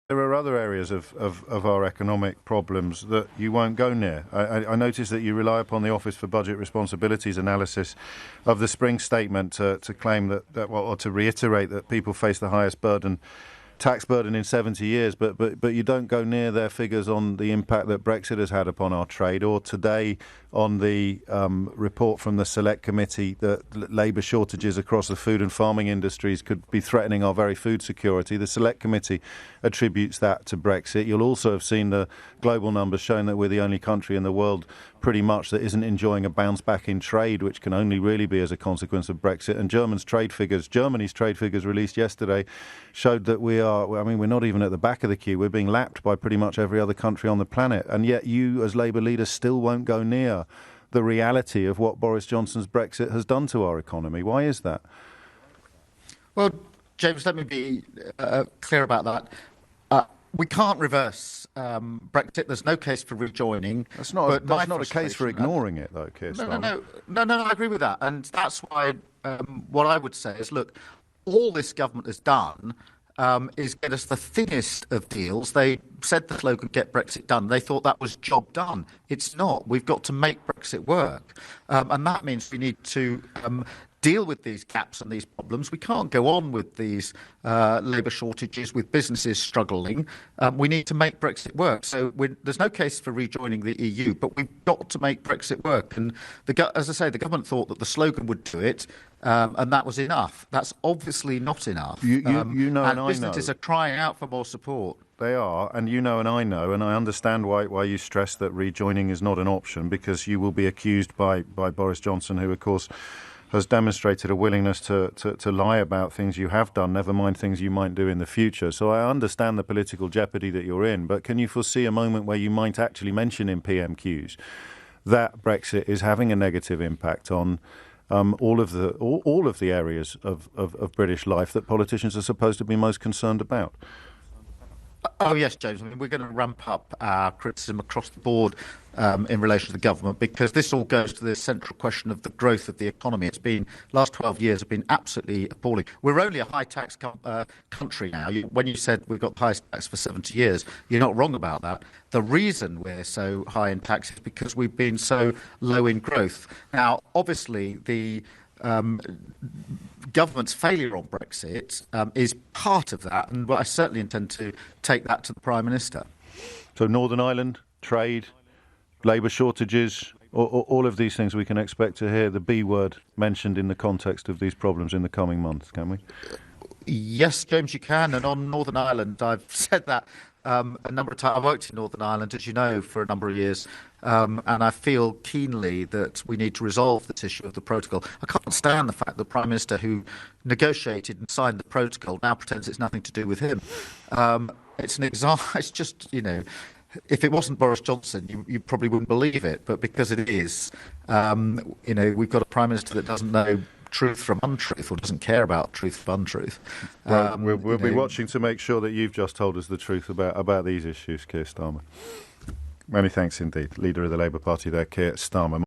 There are other areas of our economic problems that you won't go near. I notice that you rely upon the Office for Budget Responsibility's analysis of the spring statement to claim or to reiterate that people face the highest tax burden in 70 years, but you don't go near their figures on the impact that Brexit has had upon our trade, or today on the report from the Select Committee that labour shortages across the food and farming industries could be threatening our very food security. The Select Committee attributes that to Brexit. You'll also have seen the global numbers showing that we're the only country in the world pretty much that isn't enjoying a bounce back in trade, which can only really be as a consequence of Brexit. And Germany's trade figures released yesterday showed that we're not even at the back of the queue. We're being lapped by pretty much every other country on the planet. And yet you, as Labour leaders, still won't go near the reality of what Boris Johnson's Brexit has done to our economy. Why is that? Well, James, let me be clear about that. We can't reverse Brexit. There's no case for rejoining. That's not a case for ignoring it, though, Keir Starmer. No, I agree with that. And that's why what I would say is, look, all this government has done is get us the thinnest of deals. They said the slogan, get Brexit done. They thought that was job done. It's not. We've got to make Brexit work. And that means we need to deal with these gaps and these problems. We can't go on with these labour shortages, with businesses struggling. We need to make Brexit work. So there's no case for rejoining the EU, but we've got to make Brexit work. And as I say, the government thought that the slogan would do it, and that was enough. That's obviously not enough. You know, and I know. Businesses are crying out for more support. They are, and you know and I know, and I understand why you stress that rejoining is not an option, because you will be accused by Boris Johnson, who, of course, has demonstrated a willingness to lie about things you have done, never mind things you might do in the future. So I understand the political jeopardy that you're in, but can you foresee a moment where you might actually mention in PMQs that Brexit is having a negative impact on all of the areas of British life that politicians are supposed to be most concerned about? Oh, yes, James. I mean, we're going to ramp up our criticism across the board in relation to the government, because this all goes to the central question of the growth of the economy. Last 12 years have been absolutely appalling. We're only a high-tax country now. When you said we've got the highest tax for 70 years, you're not wrong about that. The reason we're so high in tax is because we've been so low in growth. Now, obviously, the government's failure on Brexit is part of that, and I certainly intend to take that to the Prime Minister. So Northern Ireland, trade, labour shortages, all of these things we can expect to hear the B word mentioned in the context of these problems in the coming months, can we? Yes, James, you can. And on Northern Ireland, I've said that a number of times. I've worked in Northern Ireland, as you know, for a number of years, and I feel keenly that we need to resolve this issue of the protocol. I can't stand the fact that the Prime Minister who negotiated and signed the protocol now pretends it's nothing to do with him. It's an example. It's just, if it wasn't Boris Johnson, you probably wouldn't believe it. But because it is, we've got a Prime Minister that doesn't know truth from untruth, or doesn't care about truth from untruth. Well, we'll be watching to make sure that you've just told us the truth about these issues, Keir Starmer. Many thanks indeed. Leader of the Labour Party there, Keir Starmer.